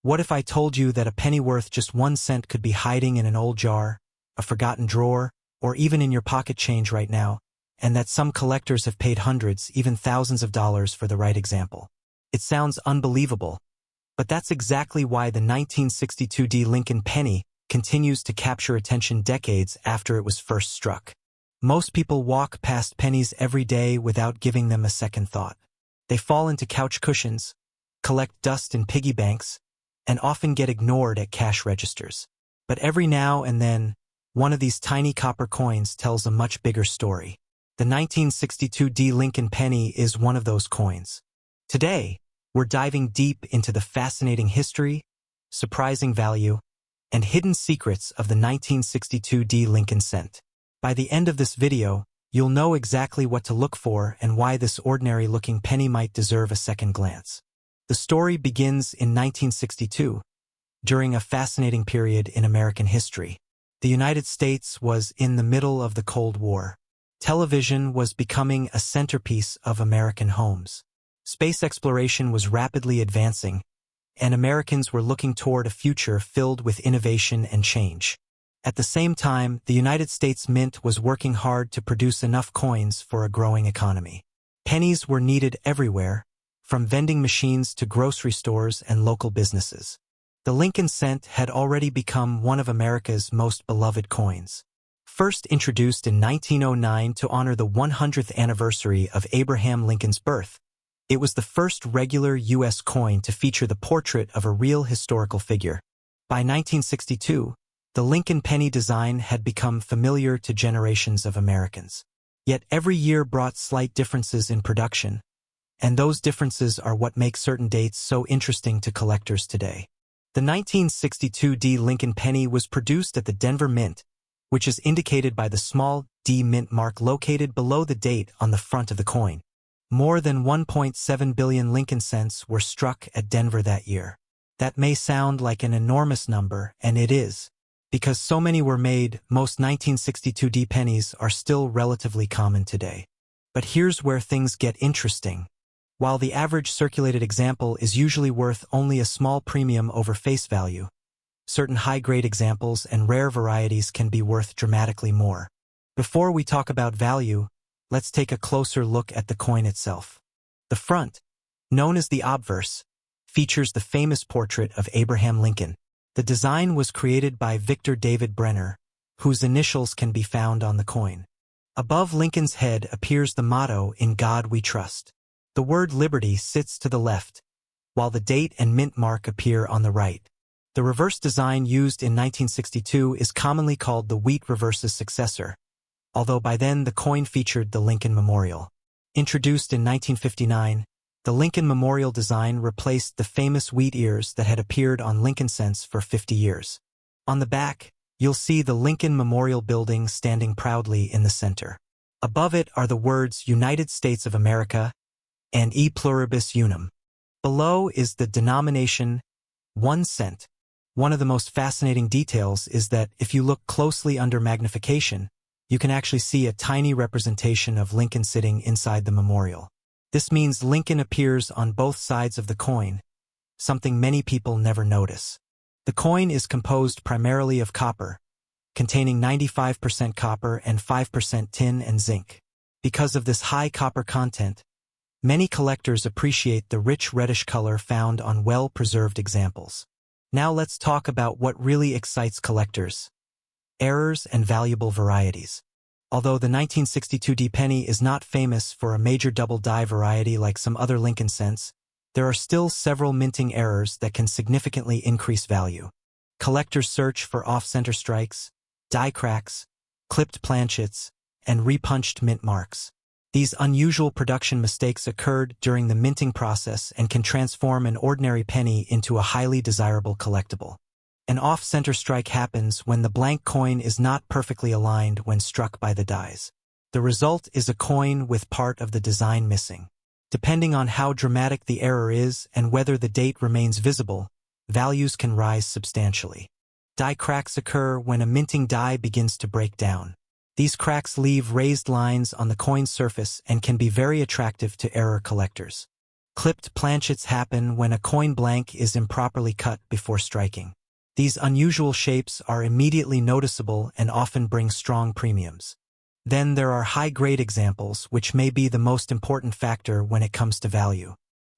What if I told you that a penny worth just 1 cent could be hiding in an old jar, a forgotten drawer, or even in your pocket change right now, and that some collectors have paid hundreds, even thousands of dollars for the right example? It sounds unbelievable, but that's exactly why the 1962 D. Lincoln penny continues to capture attention decades after it was first struck. Most people walk past pennies every day without giving them a second thought. They fall into couch cushions, collect dust in piggy banks, and often get ignored at cash registers. But every now and then, one of these tiny copper coins tells a much bigger story. The 1962 D. Lincoln penny is one of those coins. Today, we're diving deep into the fascinating history, surprising value, and hidden secrets of the 1962 D. Lincoln cent. By the end of this video, you'll know exactly what to look for and why this ordinary-looking penny might deserve a second glance. The story begins in 1962, during a fascinating period in American history. The United States was in the middle of the Cold War. Television was becoming a centerpiece of American homes. Space exploration was rapidly advancing, and Americans were looking toward a future filled with innovation and change. At the same time, the United States Mint was working hard to produce enough coins for a growing economy. Pennies were needed everywhere, from vending machines to grocery stores and local businesses. The Lincoln cent had already become one of America's most beloved coins. First introduced in 1909 to honor the 100th anniversary of Abraham Lincoln's birth, it was the first regular U.S. coin to feature the portrait of a real historical figure. By 1962, the Lincoln penny design had become familiar to generations of Americans. Yet every year brought slight differences in production, and those differences are what make certain dates so interesting to collectors today. The 1962 D. Lincoln penny was produced at the Denver Mint, which is indicated by the small D mint mark located below the date on the front of the coin. More than 1.7 billion Lincoln cents were struck at Denver that year. That may sound like an enormous number, and it is. Because so many were made, most 1962 D pennies are still relatively common today. But here's where things get interesting. While the average circulated example is usually worth only a small premium over face value, certain high-grade examples and rare varieties can be worth dramatically more. Before we talk about value, let's take a closer look at the coin itself. The front, known as the obverse, features the famous portrait of Abraham Lincoln. The design was created by Victor David Brenner, whose initials can be found on the coin. Above Lincoln's head appears the motto, "In God We Trust." The word liberty sits to the left, while the date and mint mark appear on the right. The reverse design used in 1962 is commonly called the wheat reverse's successor, although by then the coin featured the Lincoln Memorial. Introduced in 1959, the Lincoln Memorial design replaced the famous wheat ears that had appeared on Lincoln cents for 50 years. On the back, you'll see the Lincoln Memorial Building standing proudly in the center. Above it are the words United States of America and E Pluribus Unum. Below is the denomination 1 cent. One of the most fascinating details is that if you look closely under magnification, you can actually see a tiny representation of Lincoln sitting inside the memorial. This means Lincoln appears on both sides of the coin, something many people never notice. The coin is composed primarily of copper, containing 95% copper and 5% tin and zinc. Because of this high copper content, many collectors appreciate the rich reddish color found on well-preserved examples. Now let's talk about what really excites collectors: errors and valuable varieties. Although the 1962 D penny is not famous for a major double die variety like some other Lincoln cents, there are still several minting errors that can significantly increase value. Collectors search for off-center strikes, die cracks, clipped planchets, and repunched mint marks. These unusual production mistakes occurred during the minting process and can transform an ordinary penny into a highly desirable collectible. An off-center strike happens when the blank coin is not perfectly aligned when struck by the dies. The result is a coin with part of the design missing. Depending on how dramatic the error is and whether the date remains visible, values can rise substantially. Die cracks occur when a minting die begins to break down. These cracks leave raised lines on the coin's surface and can be very attractive to error collectors. Clipped planchets happen when a coin blank is improperly cut before striking. These unusual shapes are immediately noticeable and often bring strong premiums. Then there are high-grade examples, which may be the most important factor when it comes to value.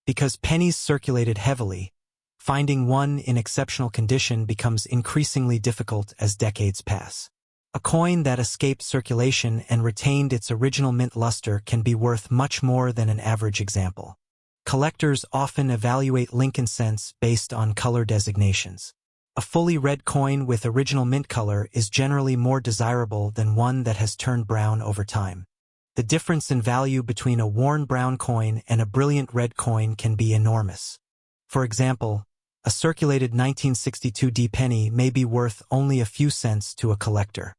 Because pennies circulated heavily, finding one in exceptional condition becomes increasingly difficult as decades pass. A coin that escaped circulation and retained its original mint luster can be worth much more than an average example. Collectors often evaluate Lincoln cents based on color designations. A fully red coin with original mint color is generally more desirable than one that has turned brown over time. The difference in value between a worn brown coin and a brilliant red coin can be enormous. For example, a circulated 1962 penny may be worth only a few cents to a collector.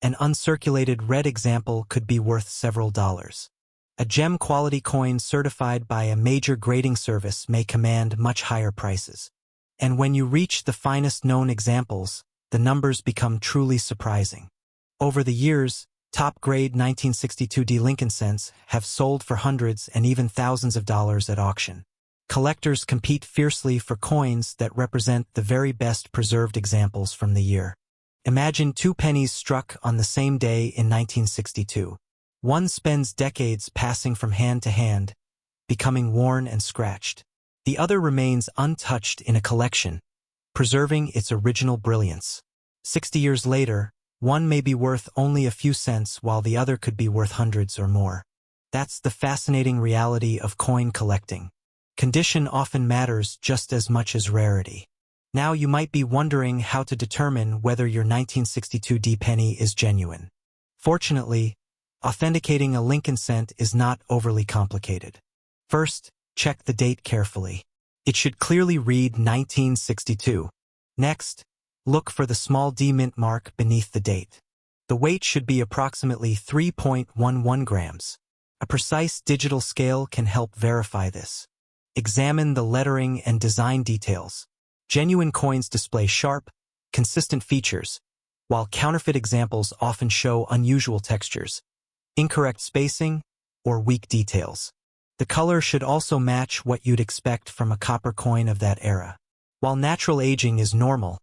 An uncirculated red example could be worth several dollars. A gem-quality coin certified by a major grading service may command much higher prices. And when you reach the finest known examples, the numbers become truly surprising. Over the years, top-grade 1962 Lincoln cents have sold for hundreds and even thousands of dollars at auction. Collectors compete fiercely for coins that represent the very best preserved examples from the year. Imagine two pennies struck on the same day in 1962. One spends decades passing from hand to hand, becoming worn and scratched. The other remains untouched in a collection, preserving its original brilliance. 60 years later, one may be worth only a few cents while the other could be worth hundreds or more. That's the fascinating reality of coin collecting. Condition often matters just as much as rarity. Now you might be wondering how to determine whether your 1962 penny is genuine. Fortunately, authenticating a Lincoln cent is not overly complicated. First, check the date carefully. It should clearly read 1962. Next, look for the small D mint mark beneath the date. The weight should be approximately 3.11 grams. A precise digital scale can help verify this. Examine the lettering and design details. Genuine coins display sharp, consistent features, while counterfeit examples often show unusual textures, incorrect spacing, or weak details. The color should also match what you'd expect from a copper coin of that era. While natural aging is normal,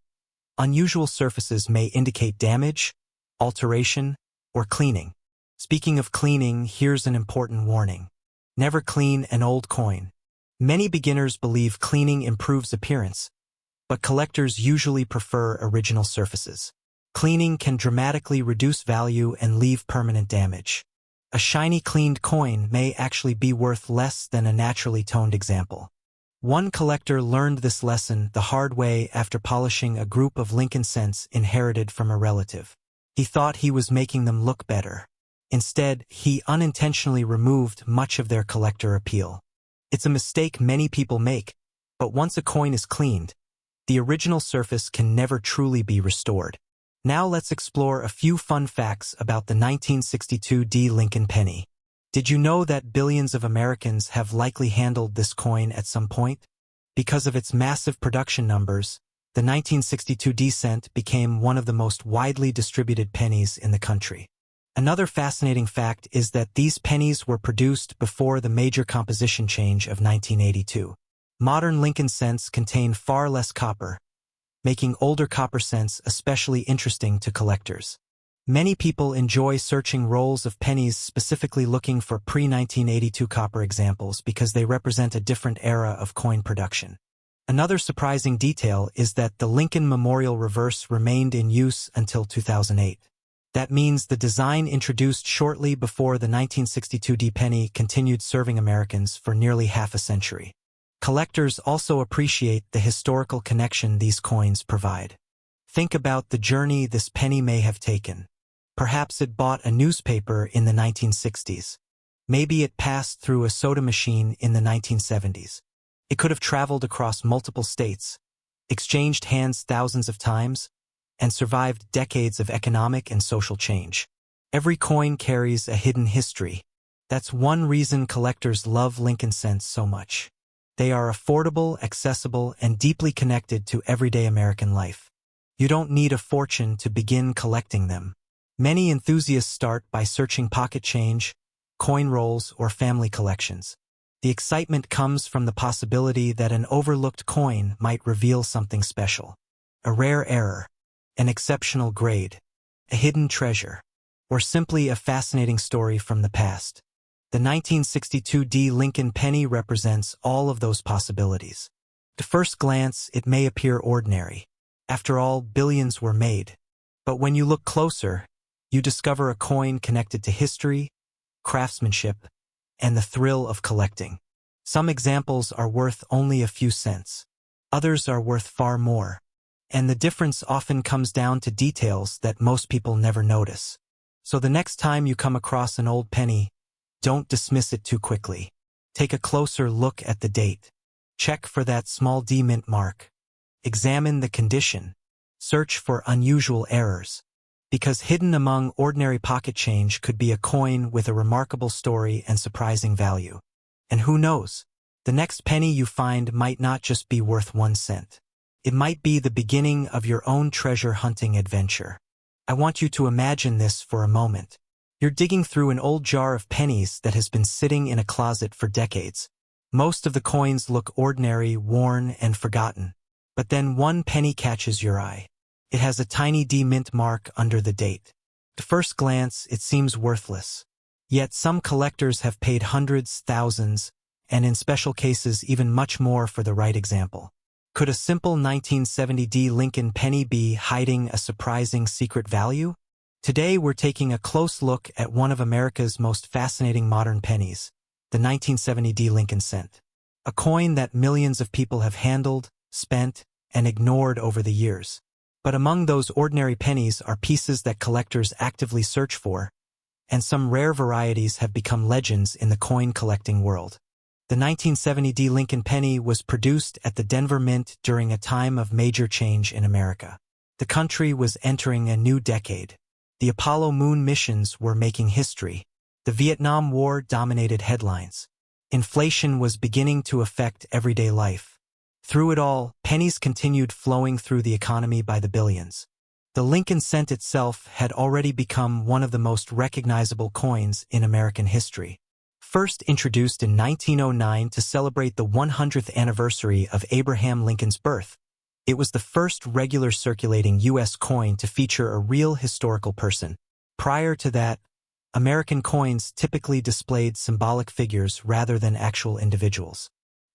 unusual surfaces may indicate damage, alteration, or cleaning. Speaking of cleaning, here's an important warning. Never clean an old coin. Many beginners believe cleaning improves appearance, but collectors usually prefer original surfaces. Cleaning can dramatically reduce value and leave permanent damage. A shiny cleaned coin may actually be worth less than a naturally toned example. One collector learned this lesson the hard way after polishing a group of Lincoln cents inherited from a relative. He thought he was making them look better. Instead, he unintentionally removed much of their collector appeal. It's a mistake many people make, but once a coin is cleaned, the original surface can never truly be restored. Now let's explore a few fun facts about the 1962 Lincoln penny. Did you know that billions of Americans have likely handled this coin at some point? Because of its massive production numbers, the 1962 cent became one of the most widely distributed pennies in the country. Another fascinating fact is that these pennies were produced before the major composition change of 1982. Modern Lincoln cents contain far less copper, making older copper cents especially interesting to collectors. Many people enjoy searching rolls of pennies specifically looking for pre-1982 copper examples because they represent a different era of coin production. Another surprising detail is that the Lincoln Memorial reverse remained in use until 2008. That means the design introduced shortly before the 1962 penny continued serving Americans for nearly half a century. Collectors also appreciate the historical connection these coins provide. Think about the journey this penny may have taken. Perhaps it bought a newspaper in the 1960s. Maybe it passed through a soda machine in the 1970s. It could have traveled across multiple states, exchanged hands thousands of times, and survived decades of economic and social change. Every coin carries a hidden history. That's one reason collectors love Lincoln cents so much. They are affordable, accessible, and deeply connected to everyday American life. You don't need a fortune to begin collecting them. Many enthusiasts start by searching pocket change, coin rolls, or family collections. The excitement comes from the possibility that an overlooked coin might reveal something special. A rare error, an exceptional grade, a hidden treasure, or simply a fascinating story from the past. The 1962 D. Lincoln penny represents all of those possibilities. At first glance, it may appear ordinary. After all, billions were made. But when you look closer, you discover a coin connected to history, craftsmanship, and the thrill of collecting. Some examples are worth only a few cents. Others are worth far more. And the difference often comes down to details that most people never notice. So the next time you come across an old penny, don't dismiss it too quickly. Take a closer look at the date. Check for that small D mint mark. Examine the condition. Search for unusual errors. Because hidden among ordinary pocket change could be a coin with a remarkable story and surprising value. And who knows? The next penny you find might not just be worth 1 cent. It might be the beginning of your own treasure hunting adventure. I want you to imagine this for a moment. You're digging through an old jar of pennies that has been sitting in a closet for decades. Most of the coins look ordinary, worn, and forgotten. But then one penny catches your eye. It has a tiny D mint mark under the date. At first glance, it seems worthless. Yet some collectors have paid hundreds, thousands, and in special cases even much more for the right example. Could a simple 1970 D. Lincoln penny be hiding a surprising secret value? Today we're taking a close look at one of America's most fascinating modern pennies, the 1970 D. Lincoln cent. A coin that millions of people have handled, spent, and ignored over the years. But among those ordinary pennies are pieces that collectors actively search for, and some rare varieties have become legends in the coin collecting world. The 1970 D. Lincoln penny was produced at the Denver Mint during a time of major change in America. The country was entering a new decade. The Apollo moon missions were making history. The Vietnam War dominated headlines. Inflation was beginning to affect everyday life. Through it all, pennies continued flowing through the economy by the billions. The Lincoln cent itself had already become one of the most recognizable coins in American history. First introduced in 1909 to celebrate the 100th anniversary of Abraham Lincoln's birth, it was the first regular circulating U.S. coin to feature a real historical person. Prior to that, American coins typically displayed symbolic figures rather than actual individuals.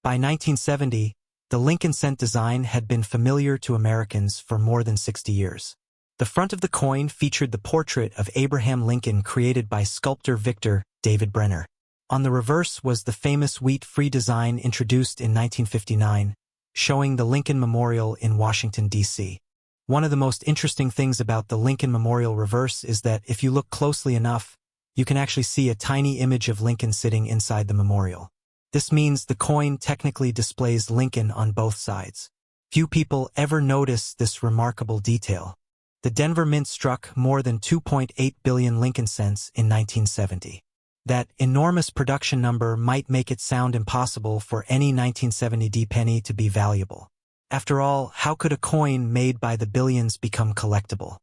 By 1970, the Lincoln cent design had been familiar to Americans for more than 60 years. The front of the coin featured the portrait of Abraham Lincoln created by sculptor Victor David Brenner. On the reverse was the famous wheat-free design introduced in 1959, showing the Lincoln Memorial in Washington, D.C. One of the most interesting things about the Lincoln Memorial reverse is that if you look closely enough, you can actually see a tiny image of Lincoln sitting inside the memorial. This means the coin technically displays Lincoln on both sides. Few people ever notice this remarkable detail. The Denver Mint struck more than 2.8 billion Lincoln cents in 1970. That enormous production number might make it sound impossible for any 1970 D penny to be valuable. After all, how could a coin made by the billions become collectible?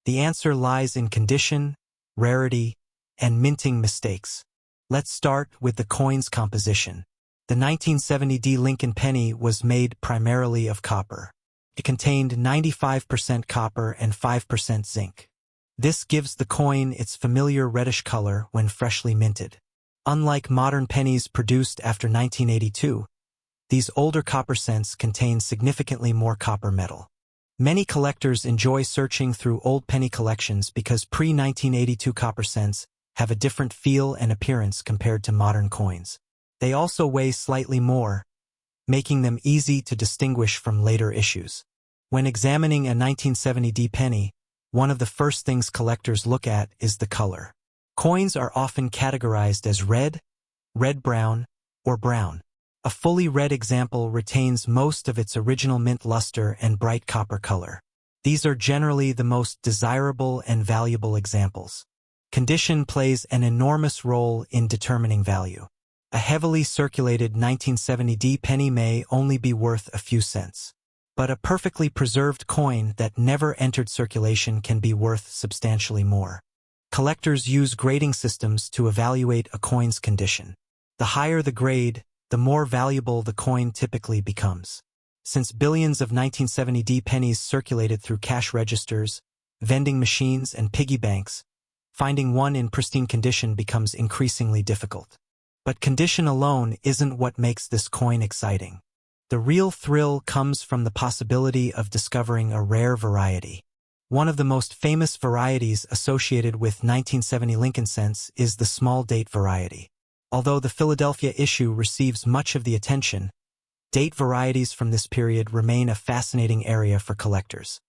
The answer lies in condition, rarity, and minting mistakes. Let's start with the coin's composition. The 1970 D Lincoln penny was made primarily of copper. It contained 95% copper and 5% zinc. This gives the coin its familiar reddish color when freshly minted. Unlike modern pennies produced after 1982, these older copper cents contain significantly more copper metal. Many collectors enjoy searching through old penny collections because pre-1982 copper cents have a different feel and appearance compared to modern coins. They also weigh slightly more, making them easy to distinguish from later issues. When examining a 1970 D penny, one of the first things collectors look at is the color. Coins are often categorized as red, red-brown, or brown. A fully red example retains most of its original mint luster and bright copper color. These are generally the most desirable and valuable examples. Condition plays an enormous role in determining value. A heavily circulated 1970 D penny may only be worth a few cents. But a perfectly preserved coin that never entered circulation can be worth substantially more. Collectors use grading systems to evaluate a coin's condition. The higher the grade, the more valuable the coin typically becomes. Since billions of 1970 pennies circulated through cash registers, vending machines, and piggy banks, finding one in pristine condition becomes increasingly difficult. But condition alone isn't what makes this coin exciting. The real thrill comes from the possibility of discovering a rare variety. One of the most famous varieties associated with 1970 Lincoln cents is the small date variety. Although the Philadelphia issue receives much of the attention, date varieties from this period remain a fascinating area for collectors.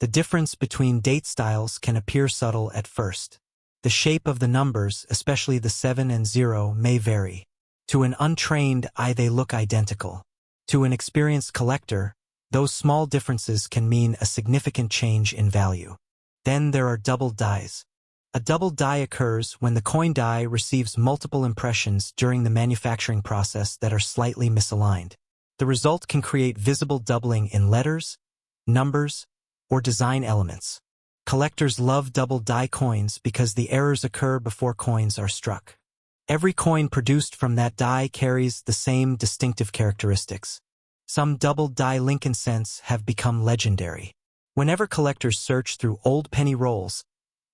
The difference between date styles can appear subtle at first. The shape of the numbers, especially the 7 and 0, may vary. To an untrained eye they look identical. To an experienced collector, those small differences can mean a significant change in value. Then there are double dies. A double die occurs when the coin die receives multiple impressions during the manufacturing process that are slightly misaligned. The result can create visible doubling in letters, numbers, or design elements. Collectors love double die coins because the errors occur before coins are struck. Every coin produced from that die carries the same distinctive characteristics. Some double die Lincoln cents have become legendary. Whenever collectors search through old penny rolls,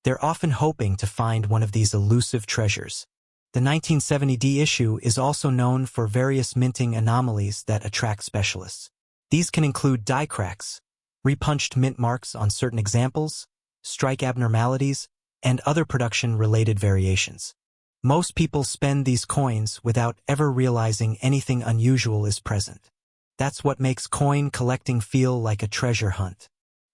they're often hoping to find one of these elusive treasures. The 1970 issue is also known for various minting anomalies that attract specialists. These can include die cracks, repunched mint marks on certain examples, strike abnormalities, and other production-related variations. Most people spend these coins without ever realizing anything unusual is present. That's what makes coin collecting feel like a treasure hunt.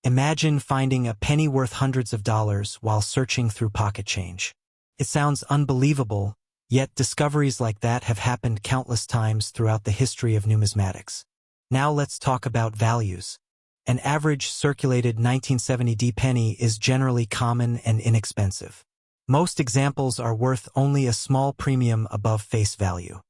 Imagine finding a penny worth hundreds of dollars while searching through pocket change. It sounds unbelievable, yet discoveries like that have happened countless times throughout the history of numismatics. Now let's talk about values. An average circulated 1970 penny is generally common and inexpensive. Most examples are worth only a small premium above face value.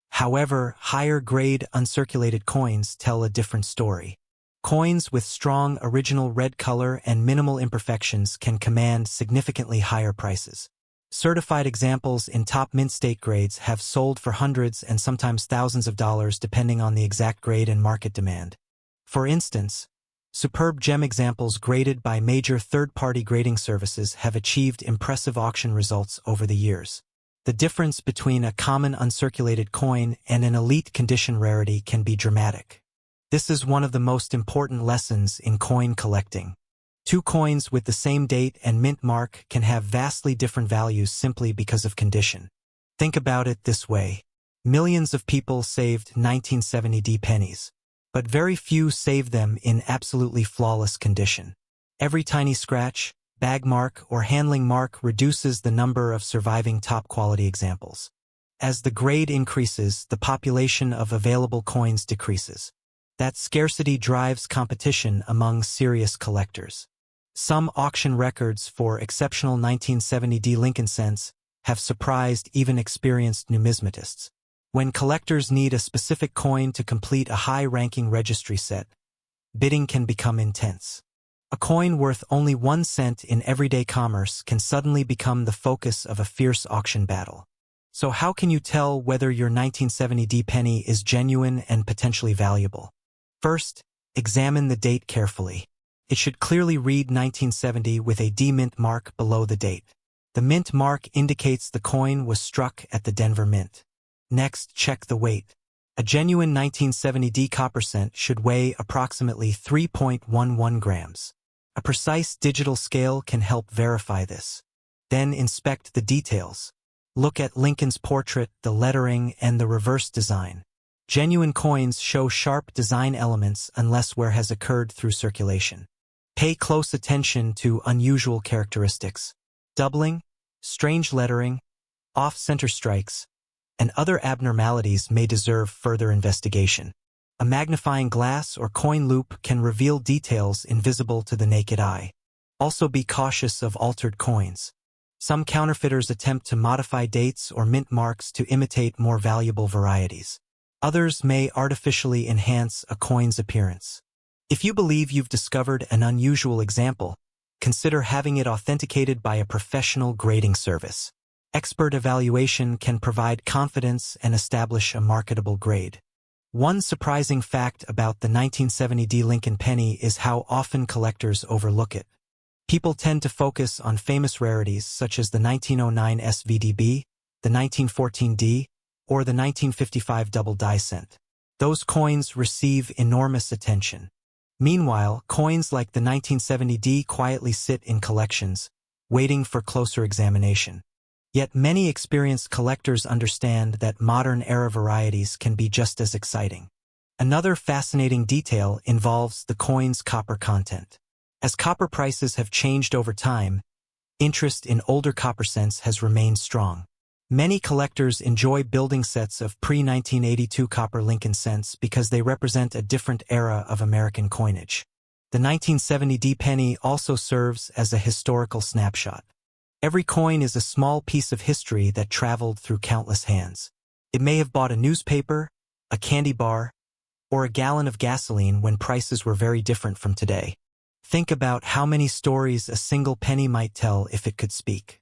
However, higher-grade uncirculated coins tell a different story. Coins with strong original red color and minimal imperfections can command significantly higher prices. Certified examples in top mint state grades have sold for hundreds and sometimes thousands of dollars depending on the exact grade and market demand. For instance, superb gem examples graded by major third-party grading services have achieved impressive auction results over the years. The difference between a common uncirculated coin and an elite condition rarity can be dramatic. This is one of the most important lessons in coin collecting. Two coins with the same date and mint mark can have vastly different values simply because of condition. Think about it this way. Millions of people saved 1970 pennies, but very few saved them in absolutely flawless condition. Every tiny scratch, bag mark, or handling mark reduces the number of surviving top-quality examples. As the grade increases, the population of available coins decreases. That scarcity drives competition among serious collectors. Some auction records for exceptional 1970 Lincoln cents have surprised even experienced numismatists. When collectors need a specific coin to complete a high-ranking registry set, bidding can become intense. A coin worth only 1 cent in everyday commerce can suddenly become the focus of a fierce auction battle. So how can you tell whether your 1970 penny is genuine and potentially valuable? First, examine the date carefully. It should clearly read 1970 with a D mint mark below the date. The mint mark indicates the coin was struck at the Denver Mint. Next, check the weight. A genuine 1970 copper cent should weigh approximately 3.11 grams. A precise digital scale can help verify this. Then inspect the details. Look at Lincoln's portrait, the lettering, and the reverse design. Genuine coins show sharp design elements unless wear has occurred through circulation. Pay close attention to unusual characteristics. Doubling, strange lettering, off-center strikes, and other abnormalities may deserve further investigation. A magnifying glass or coin loop can reveal details invisible to the naked eye. Also be cautious of altered coins. Some counterfeiters attempt to modify dates or mint marks to imitate more valuable varieties. Others may artificially enhance a coin's appearance. If you believe you've discovered an unusual example, consider having it authenticated by a professional grading service. Expert evaluation can provide confidence and establish a marketable grade. One surprising fact about the 1970D Lincoln penny is how often collectors overlook it. People tend to focus on famous rarities such as the 1909 SVDB, the 1914D, or the 1955 double die cent. Those coins receive enormous attention. Meanwhile, coins like the 1970D quietly sit in collections, waiting for closer examination. Yet many experienced collectors understand that modern-era varieties can be just as exciting. Another fascinating detail involves the coin's copper content. As copper prices have changed over time, interest in older copper cents has remained strong. Many collectors enjoy building sets of pre-1982 copper Lincoln cents because they represent a different era of American coinage. The 1970D penny also serves as a historical snapshot. Every coin is a small piece of history that traveled through countless hands. It may have bought a newspaper, a candy bar, or a gallon of gasoline when prices were very different from today. Think about how many stories a single penny might tell if it could speak.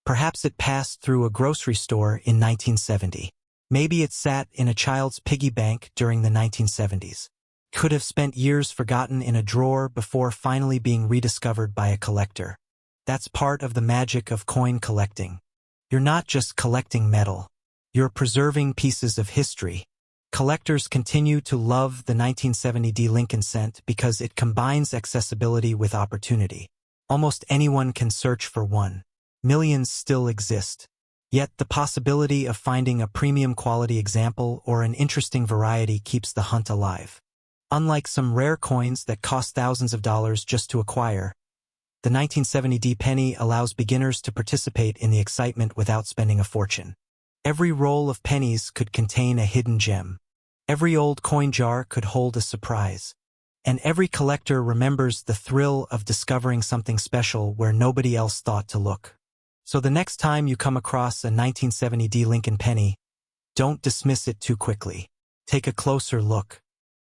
Perhaps it passed through a grocery store in 1970. Maybe it sat in a child's piggy bank during the 1970s. Could have spent years forgotten in a drawer before finally being rediscovered by a collector. That's part of the magic of coin collecting. You're not just collecting metal. You're preserving pieces of history. Collectors continue to love the 1970D Lincoln cent because it combines accessibility with opportunity. Almost anyone can search for one. Millions still exist. Yet the possibility of finding a premium quality example or an interesting variety keeps the hunt alive. Unlike some rare coins that cost thousands of dollars just to acquire, the 1970D penny allows beginners to participate in the excitement without spending a fortune. Every roll of pennies could contain a hidden gem. Every old coin jar could hold a surprise. And every collector remembers the thrill of discovering something special where nobody else thought to look. So the next time you come across a 1970D Lincoln penny, don't dismiss it too quickly. Take a closer look.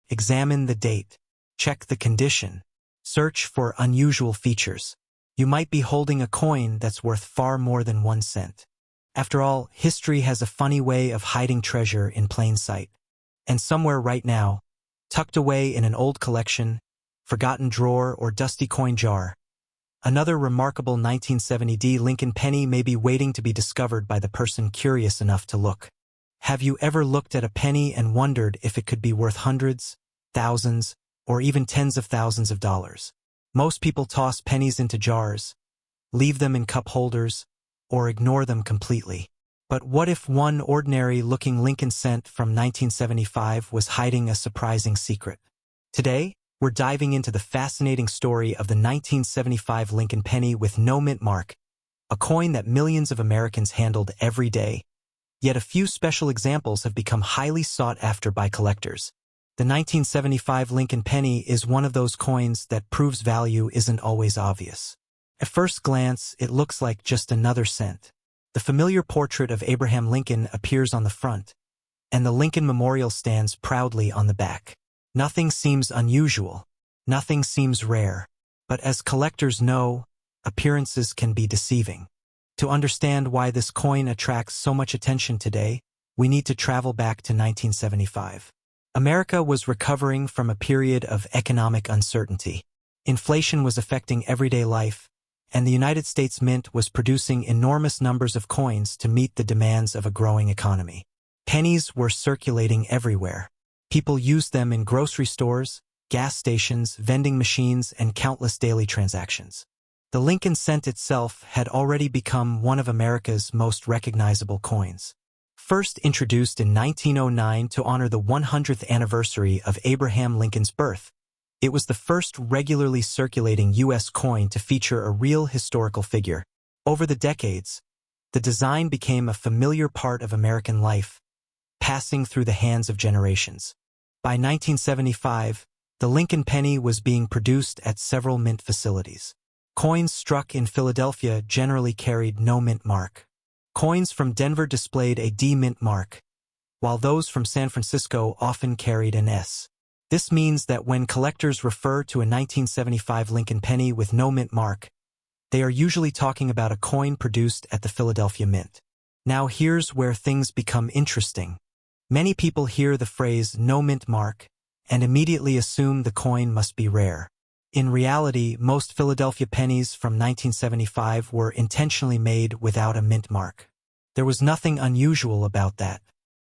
Examine the date. Check the condition. Search for unusual features. You might be holding a coin that's worth far more than 1 cent. After all, history has a funny way of hiding treasure in plain sight. And somewhere right now, tucked away in an old collection, forgotten drawer, or dusty coin jar, another remarkable 1970D Lincoln penny may be waiting to be discovered by the person curious enough to look. Have you ever looked at a penny and wondered if it could be worth hundreds, thousands, or even tens of thousands of dollars? Most people toss pennies into jars, leave them in cup holders, or ignore them completely. But what if one ordinary-looking Lincoln cent from 1975 was hiding a surprising secret? Today, we're diving into the fascinating story of the 1975 Lincoln penny with no mint mark, a coin that millions of Americans handled every day. Yet a few special examples have become highly sought after by collectors. The 1975 Lincoln penny is one of those coins that proves value isn't always obvious. At first glance, it looks like just another cent. The familiar portrait of Abraham Lincoln appears on the front, and the Lincoln Memorial stands proudly on the back. Nothing seems unusual. Nothing seems rare. But as collectors know, appearances can be deceiving. To understand why this coin attracts so much attention today, we need to travel back to 1975. America was recovering from a period of economic uncertainty. Inflation was affecting everyday life, and the United States Mint was producing enormous numbers of coins to meet the demands of a growing economy. Pennies were circulating everywhere. People used them in grocery stores, gas stations, vending machines, and countless daily transactions. The Lincoln cent itself had already become one of America's most recognizable coins. First introduced in 1909 to honor the 100th anniversary of Abraham Lincoln's birth, it was the first regularly circulating U.S. coin to feature a real historical figure. Over the decades, the design became a familiar part of American life, passing through the hands of generations. By 1975, the Lincoln penny was being produced at several mint facilities. Coins struck in Philadelphia generally carried no mint mark. Coins from Denver displayed a D mint mark, while those from San Francisco often carried an S. This means that when collectors refer to a 1975 Lincoln penny with no mint mark, they are usually talking about a coin produced at the Philadelphia Mint. Now here's where things become interesting. Many people hear the phrase "no mint mark" and immediately assume the coin must be rare. In reality, most Philadelphia pennies from 1975 were intentionally made without a mint mark. There was nothing unusual about that.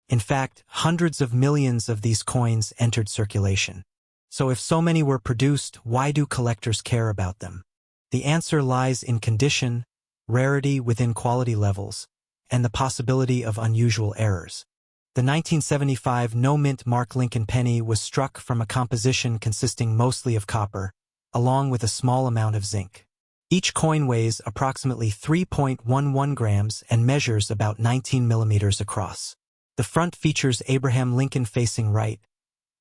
In fact, hundreds of millions of these coins entered circulation. So if so many were produced, why do collectors care about them? The answer lies in condition, rarity within quality levels, and the possibility of unusual errors. The 1975 no-mint mark Lincoln penny was struck from a composition consisting mostly of copper, along with a small amount of zinc. Each coin weighs approximately 3.11 grams and measures about 19 millimeters across. The front features Abraham Lincoln facing right,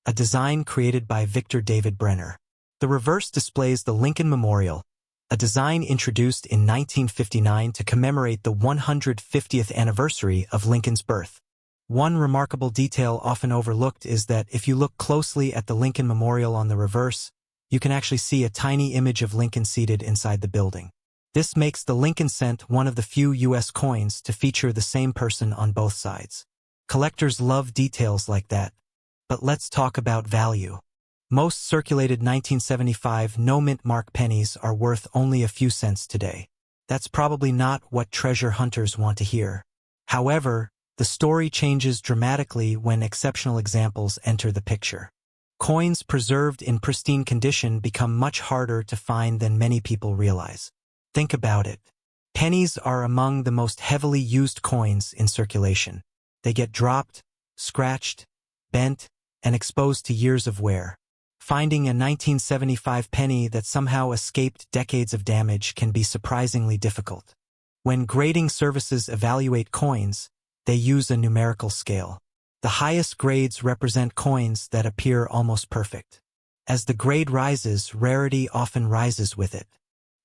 a design created by Victor David Brenner. The reverse displays the Lincoln Memorial, a design introduced in 1959 to commemorate the 150th anniversary of Lincoln's birth. One remarkable detail often overlooked is that if you look closely at the Lincoln Memorial on the reverse, you can actually see a tiny image of Lincoln seated inside the building. This makes the Lincoln cent one of the few U.S. coins to feature the same person on both sides. Collectors love details like that. But let's talk about value. Most circulated 1975 no-mint mark pennies are worth only a few cents today. That's probably not what treasure hunters want to hear. However, the story changes dramatically when exceptional examples enter the picture. Coins preserved in pristine condition become much harder to find than many people realize. Think about it. Pennies are among the most heavily used coins in circulation. They get dropped, scratched, bent, and exposed to years of wear. Finding a 1975 penny that somehow escaped decades of damage can be surprisingly difficult. When grading services evaluate coins, they use a numerical scale. The highest grades represent coins that appear almost perfect. As the grade rises, rarity often rises with it.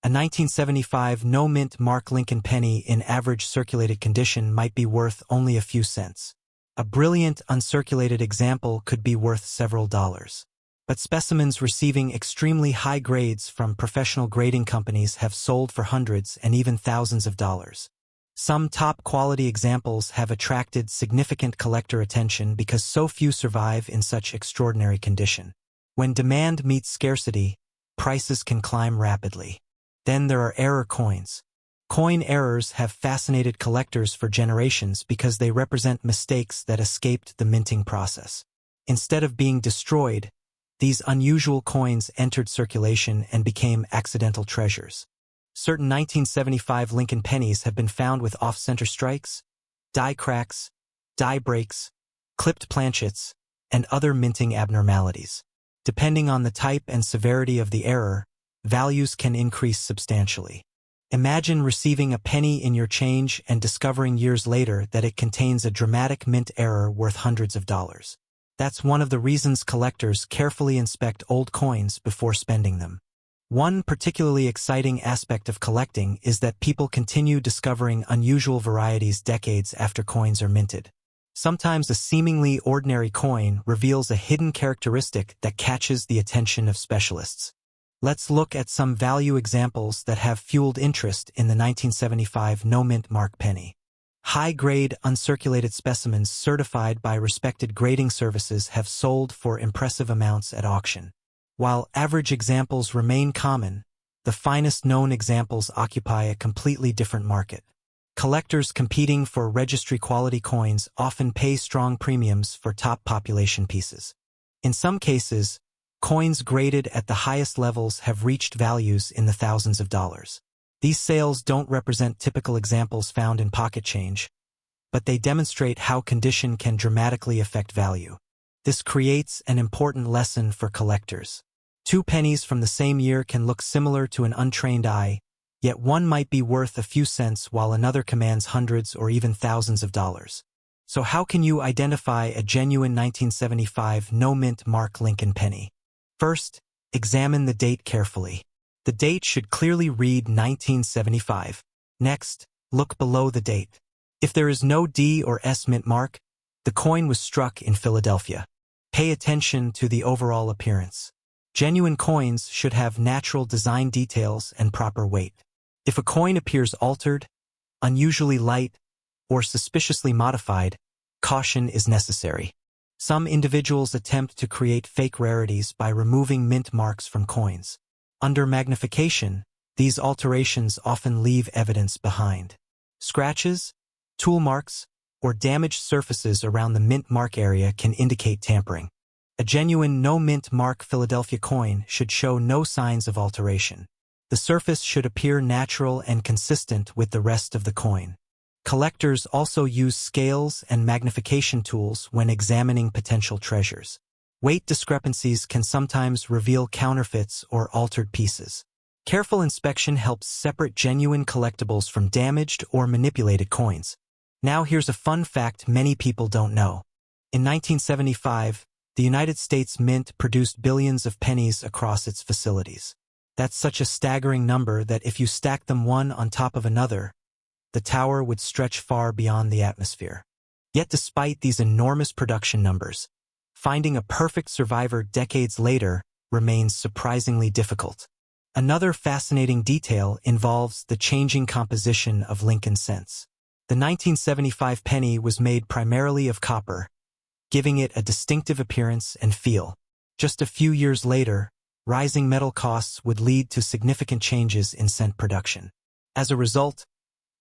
A 1975 no-mint mark Lincoln penny in average circulated condition might be worth only a few cents. A brilliant uncirculated example could be worth several dollars. But specimens receiving extremely high grades from professional grading companies have sold for hundreds and even thousands of dollars. Some top-quality examples have attracted significant collector attention because so few survive in such extraordinary condition. When demand meets scarcity, prices can climb rapidly. Then there are error coins. Coin errors have fascinated collectors for generations because they represent mistakes that escaped the minting process. Instead of being destroyed, these unusual coins entered circulation and became accidental treasures. Certain 1975 Lincoln pennies have been found with off-center strikes, die cracks, die breaks, clipped planchets, and other minting abnormalities. Depending on the type and severity of the error, values can increase substantially. Imagine receiving a penny in your change and discovering years later that it contains a dramatic mint error worth hundreds of dollars. That's one of the reasons collectors carefully inspect old coins before spending them. One particularly exciting aspect of collecting is that people continue discovering unusual varieties decades after coins are minted. Sometimes a seemingly ordinary coin reveals a hidden characteristic that catches the attention of specialists. Let's look at some value examples that have fueled interest in the 1975 no-mint mark penny. High-grade, uncirculated specimens certified by respected grading services have sold for impressive amounts at auction. While average examples remain common, the finest known examples occupy a completely different market. Collectors competing for registry-quality coins often pay strong premiums for top population pieces. In some cases, coins graded at the highest levels have reached values in the thousands of dollars. These sales don't represent typical examples found in pocket change, but they demonstrate how condition can dramatically affect value. This creates an important lesson for collectors. Two pennies from the same year can look similar to an untrained eye, yet one might be worth a few cents while another commands hundreds or even thousands of dollars. So how can you identify a genuine 1975 no-mint mark Lincoln penny? First, examine the date carefully. The date should clearly read 1975. Next, look below the date. If there is no D or S mint mark, the coin was struck in Philadelphia. Pay attention to the overall appearance. Genuine coins should have natural design details and proper weight. If a coin appears altered, unusually light, or suspiciously modified, caution is necessary. Some individuals attempt to create fake rarities by removing mint marks from coins. Under magnification, these alterations often leave evidence behind. Scratches, tool marks, or damaged surfaces around the mint mark area can indicate tampering. A genuine no-mint mark Philadelphia coin should show no signs of alteration. The surface should appear natural and consistent with the rest of the coin. Collectors also use scales and magnification tools when examining potential treasures. Weight discrepancies can sometimes reveal counterfeits or altered pieces. Careful inspection helps separate genuine collectibles from damaged or manipulated coins. Now here's a fun fact many people don't know. In 1975, the United States Mint produced billions of pennies across its facilities. That's such a staggering number that if you stack them one on top of another, the tower would stretch far beyond the atmosphere. Yet despite these enormous production numbers, finding a perfect survivor decades later remains surprisingly difficult. Another fascinating detail involves the changing composition of Lincoln cents. The 1975 penny was made primarily of copper, giving it a distinctive appearance and feel. Just a few years later, rising metal costs would lead to significant changes in cent production. As a result,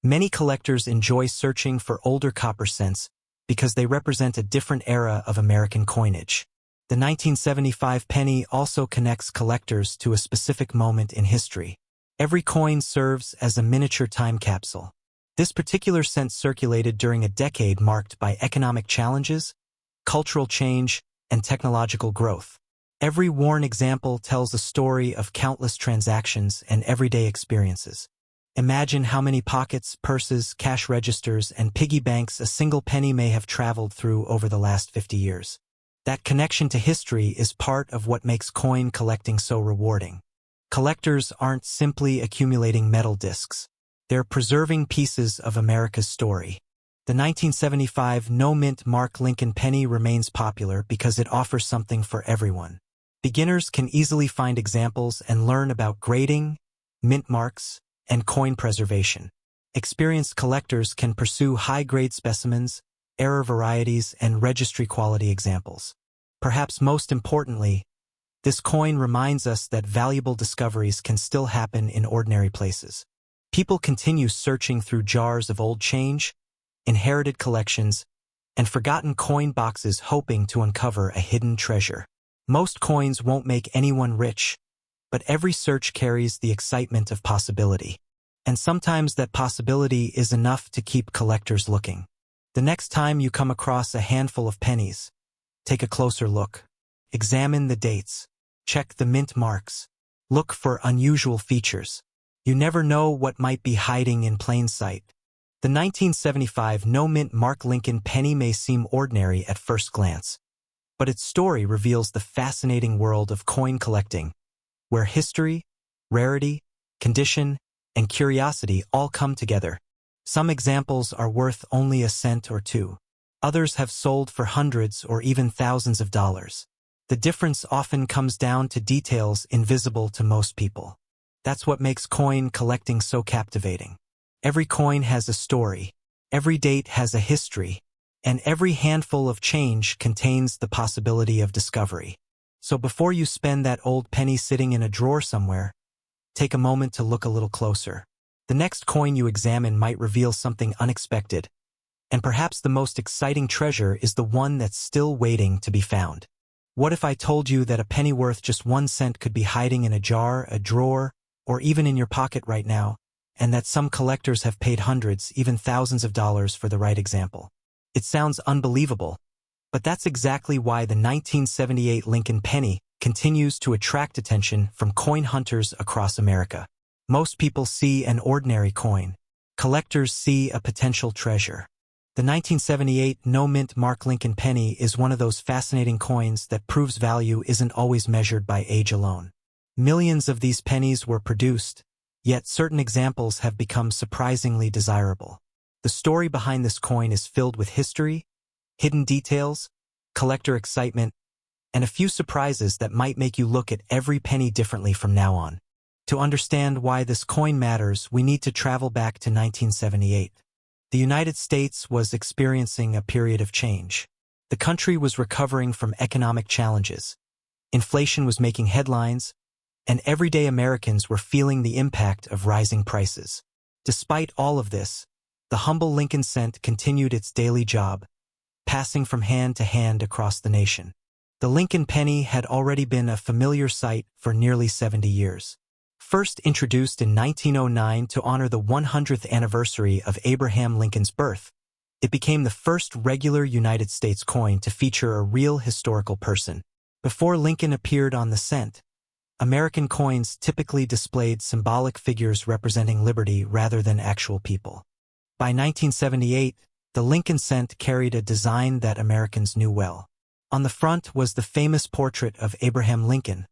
many collectors enjoy searching for older copper cents because they represent a different era of American coinage. The 1975 penny also connects collectors to a specific moment in history. Every coin serves as a miniature time capsule. This particular cent circulated during a decade marked by economic challenges, cultural change, and technological growth. Every worn example tells a story of countless transactions and everyday experiences. Imagine how many pockets, purses, cash registers, and piggy banks a single penny may have traveled through over the last 50 years. That connection to history is part of what makes coin collecting so rewarding. Collectors aren't simply accumulating metal discs. They're preserving pieces of America's story. The 1975 no-mint mark Lincoln penny remains popular because it offers something for everyone. Beginners can easily find examples and learn about grading, mint marks, and coin preservation. Experienced collectors can pursue high-grade specimens, error varieties, and registry-quality examples. Perhaps most importantly, this coin reminds us that valuable discoveries can still happen in ordinary places. People continue searching through jars of old change, inherited collections, and forgotten coin boxes hoping to uncover a hidden treasure. Most coins won't make anyone rich, but every search carries the excitement of possibility. And sometimes that possibility is enough to keep collectors looking. The next time you come across a handful of pennies, take a closer look. Examine the dates. Check the mint marks. Look for unusual features. You never know what might be hiding in plain sight. The 1975 no-mint mark Lincoln penny may seem ordinary at first glance, but its story reveals the fascinating world of coin collecting, where history, rarity, condition, and curiosity all come together. Some examples are worth only a cent or two. Others have sold for hundreds or even thousands of dollars. The difference often comes down to details invisible to most people. That's what makes coin collecting so captivating. Every coin has a story, every date has a history, and every handful of change contains the possibility of discovery. So before you spend that old penny sitting in a drawer somewhere, take a moment to look a little closer. The next coin you examine might reveal something unexpected, and perhaps the most exciting treasure is the one that's still waiting to be found. What if I told you that a penny worth just 1 cent could be hiding in a jar, a drawer, or even in your pocket right now, and that some collectors have paid hundreds, even thousands of dollars for the right example? It sounds unbelievable, but that's exactly why the 1978 Lincoln penny continues to attract attention from coin hunters across America. Most people see an ordinary coin. Collectors see a potential treasure. The 1978 no-mint mark Lincoln penny is one of those fascinating coins that proves value isn't always measured by age alone. Millions of these pennies were produced, yet certain examples have become surprisingly desirable. The story behind this coin is filled with history, hidden details, collector excitement, and a few surprises that might make you look at every penny differently from now on. To understand why this coin matters, we need to travel back to 1978. The United States was experiencing a period of change. The country was recovering from economic challenges. Inflation was making headlines, and everyday Americans were feeling the impact of rising prices. Despite all of this, the humble Lincoln cent continued its daily job, passing from hand to hand across the nation. The Lincoln penny had already been a familiar sight for nearly 70 years. First introduced in 1909 to honor the 100th anniversary of Abraham Lincoln's birth, it became the first regular United States coin to feature a real historical person. Before Lincoln appeared on the cent, American coins typically displayed symbolic figures representing liberty rather than actual people. By 1978, the Lincoln cent carried a design that Americans knew well. On the front was the famous portrait of Abraham Lincoln,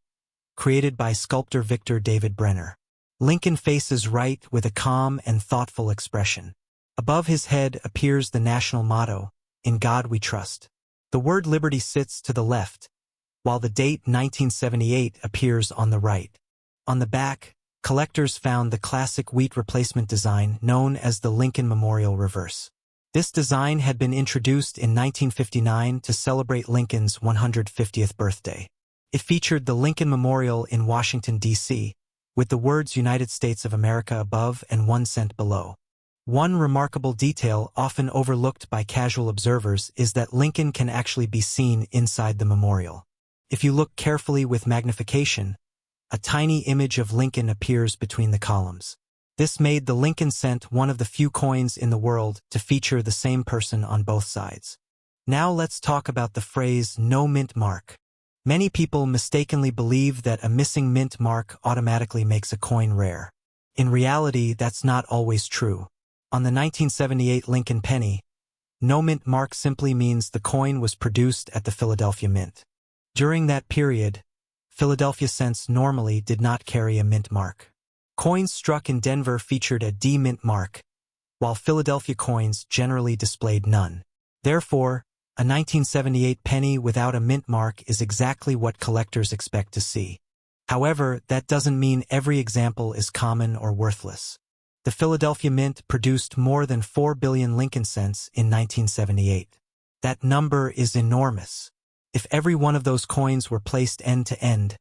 created by sculptor Victor David Brenner. Lincoln faces right with a calm and thoughtful expression. Above his head appears the national motto, "In God We Trust." The word liberty sits to the left, while the date 1978 appears on the right. On the back, collectors found the classic wheat replacement design known as the Lincoln Memorial Reverse. This design had been introduced in 1959 to celebrate Lincoln's 150th birthday. It featured the Lincoln Memorial in Washington, D.C., with the words United States of America above and 1 cent below. One remarkable detail often overlooked by casual observers is that Lincoln can actually be seen inside the memorial. If you look carefully with magnification, a tiny image of Lincoln appears between the columns. This made the Lincoln cent one of the few coins in the world to feature the same person on both sides. Now let's talk about the phrase "no mint mark." Many people mistakenly believe that a missing mint mark automatically makes a coin rare. In reality, that's not always true. On the 1978 Lincoln penny, no mint mark simply means the coin was produced at the Philadelphia Mint. During that period, Philadelphia cents normally did not carry a mint mark. Coins struck in Denver featured a D-mint mark, while Philadelphia coins generally displayed none. Therefore, a 1978 penny without a mint mark is exactly what collectors expect to see. However, that doesn't mean every example is common or worthless. The Philadelphia Mint produced more than 4 billion Lincoln cents in 1978. That number is enormous. If every one of those coins were placed end to end,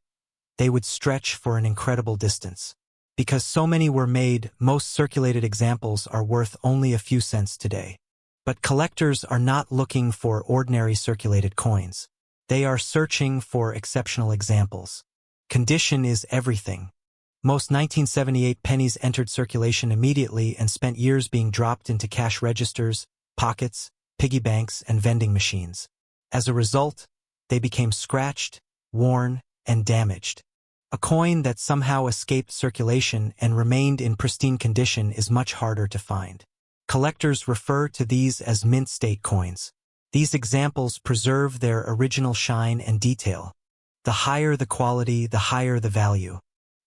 they would stretch for an incredible distance. Because so many were made, most circulated examples are worth only a few cents today. But collectors are not looking for ordinary circulated coins. They are searching for exceptional examples. Condition is everything. Most 1978 pennies entered circulation immediately and spent years being dropped into cash registers, pockets, piggy banks, and vending machines. As a result, they became scratched, worn, and damaged. A coin that somehow escaped circulation and remained in pristine condition is much harder to find. Collectors refer to these as mint state coins. These examples preserve their original shine and detail. The higher the quality, the higher the value.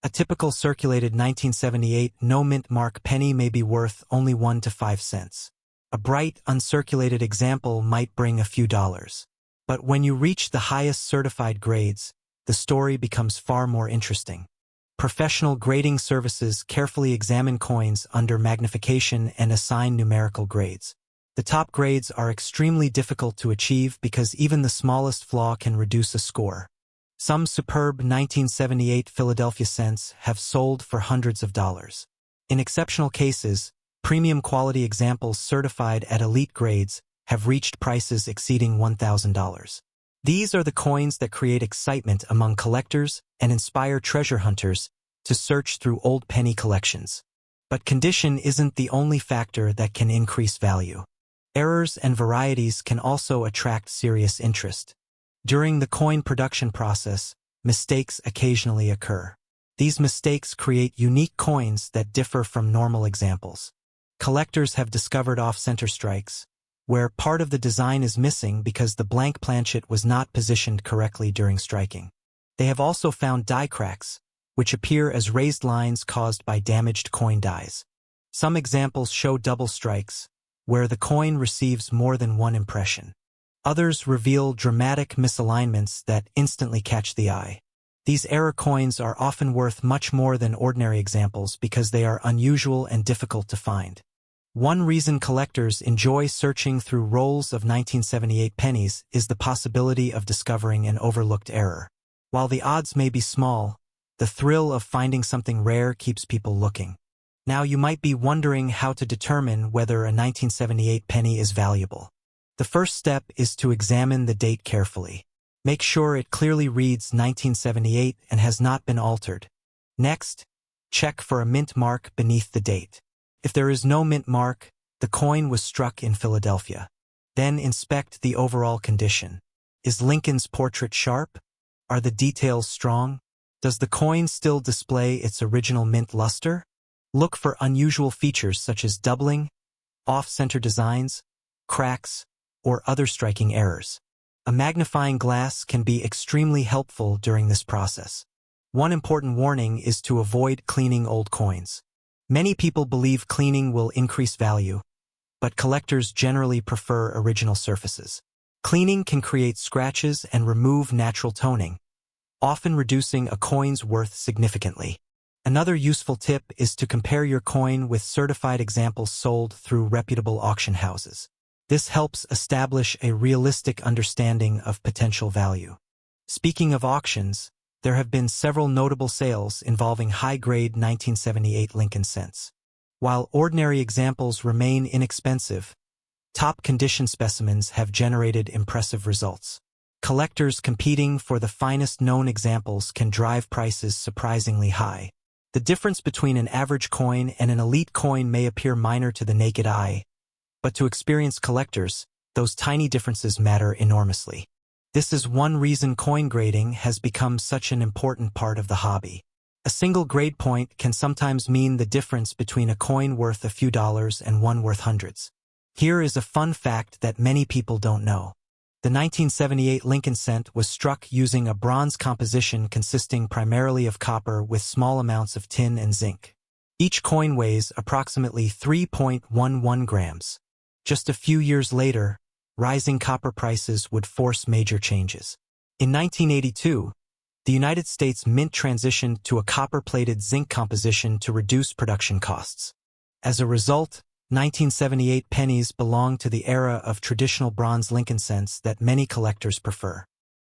A typical circulated 1978 no mint mark penny may be worth only 1 to 5 cents. A bright, uncirculated example might bring a few dollars. But when you reach the highest certified grades, the story becomes far more interesting. Professional grading services carefully examine coins under magnification and assign numerical grades. The top grades are extremely difficult to achieve because even the smallest flaw can reduce a score. Some superb 1978 Philadelphia cents have sold for hundreds of dollars. In exceptional cases, premium quality examples certified at elite grades have reached prices exceeding $1,000. These are the coins that create excitement among collectors and inspire treasure hunters to search through old penny collections. But condition isn't the only factor that can increase value. Errors and varieties can also attract serious interest. During the coin production process, mistakes occasionally occur. These mistakes create unique coins that differ from normal examples. Collectors have discovered off-center strikes, where part of the design is missing because the blank planchet was not positioned correctly during striking. They have also found die cracks, which appear as raised lines caused by damaged coin dies. Some examples show double strikes, where the coin receives more than one impression. Others reveal dramatic misalignments that instantly catch the eye. These error coins are often worth much more than ordinary examples because they are unusual and difficult to find. One reason collectors enjoy searching through rolls of 1978 pennies is the possibility of discovering an overlooked error. While the odds may be small, the thrill of finding something rare keeps people looking. Now you might be wondering how to determine whether a 1978 penny is valuable. The first step is to examine the date carefully. Make sure it clearly reads 1978 and has not been altered. Next, check for a mint mark beneath the date. If there is no mint mark, the coin was struck in Philadelphia. Then inspect the overall condition. Is Lincoln's portrait sharp? Are the details strong? Does the coin still display its original mint luster? Look for unusual features such as doubling, off-center designs, cracks, or other striking errors. A magnifying glass can be extremely helpful during this process. One important warning is to avoid cleaning old coins. Many people believe cleaning will increase value, but collectors generally prefer original surfaces. Cleaning can create scratches and remove natural toning, often reducing a coin's worth significantly. Another useful tip is to compare your coin with certified examples sold through reputable auction houses. This helps establish a realistic understanding of potential value. Speaking of auctions, there have been several notable sales involving high-grade 1978 Lincoln cents. While ordinary examples remain inexpensive, top-condition specimens have generated impressive results. Collectors competing for the finest known examples can drive prices surprisingly high. The difference between an average coin and an elite coin may appear minor to the naked eye, but to experienced collectors, those tiny differences matter enormously. This is one reason coin grading has become such an important part of the hobby. A single grade point can sometimes mean the difference between a coin worth a few dollars and one worth hundreds. Here is a fun fact that many people don't know. The 1978 Lincoln cent was struck using a bronze composition consisting primarily of copper with small amounts of tin and zinc. Each coin weighs approximately 3.11 grams. Just a few years later, rising copper prices would force major changes. In 1982, the United States Mint transitioned to a copper-plated zinc composition to reduce production costs. As a result, 1978 pennies belong to the era of traditional bronze Lincoln cents that many collectors prefer.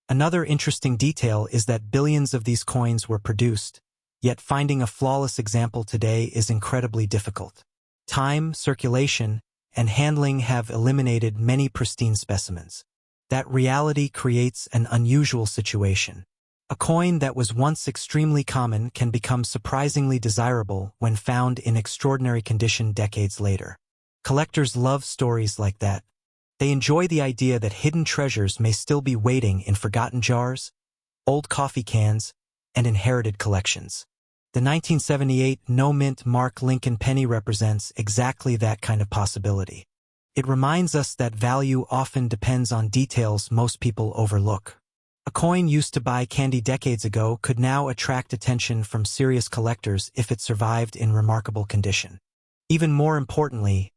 Another interesting detail is that billions of these coins were produced, yet finding a flawless example today is incredibly difficult. Time, circulation, and handling have eliminated many pristine specimens. That reality creates an unusual situation. A coin that was once extremely common can become surprisingly desirable when found in extraordinary condition decades later. Collectors love stories like that. They enjoy the idea that hidden treasures may still be waiting in forgotten jars, old coffee cans, and inherited collections. The 1978 no-mint mark Lincoln penny represents exactly that kind of possibility. It reminds us that value often depends on details most people overlook. A coin used to buy candy decades ago could now attract attention from serious collectors if it survived in remarkable condition. Even more importantly,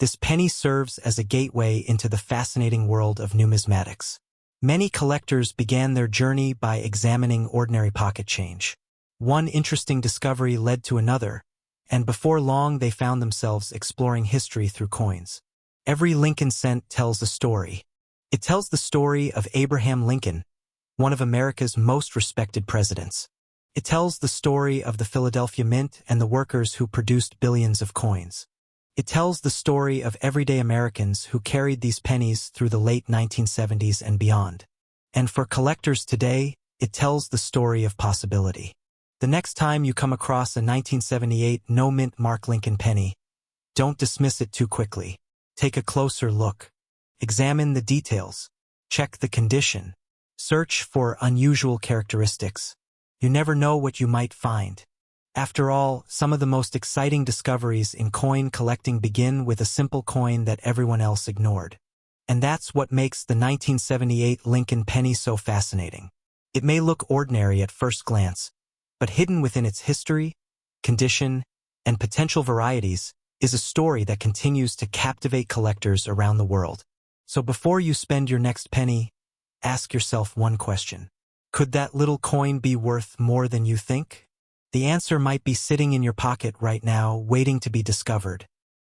this penny serves as a gateway into the fascinating world of numismatics. Many collectors began their journey by examining ordinary pocket change. One interesting discovery led to another, and before long they found themselves exploring history through coins. Every Lincoln cent tells a story. It tells the story of Abraham Lincoln, one of America's most respected presidents. It tells the story of the Philadelphia Mint and the workers who produced billions of coins. It tells the story of everyday Americans who carried these pennies through the late 1970s and beyond. And for collectors today, it tells the story of possibility. The next time you come across a 1978 no-mint mark Lincoln penny, don't dismiss it too quickly. Take a closer look. Examine the details. Check the condition. Search for unusual characteristics. You never know what you might find. After all, some of the most exciting discoveries in coin collecting begin with a simple coin that everyone else ignored. And that's what makes the 1978 Lincoln penny so fascinating. It may look ordinary at first glance, but hidden within its history, condition, and potential varieties is a story that continues to captivate collectors around the world. So before you spend your next penny, ask yourself one question. Could that little coin be worth more than you think? The answer might be sitting in your pocket right now, waiting to be discovered.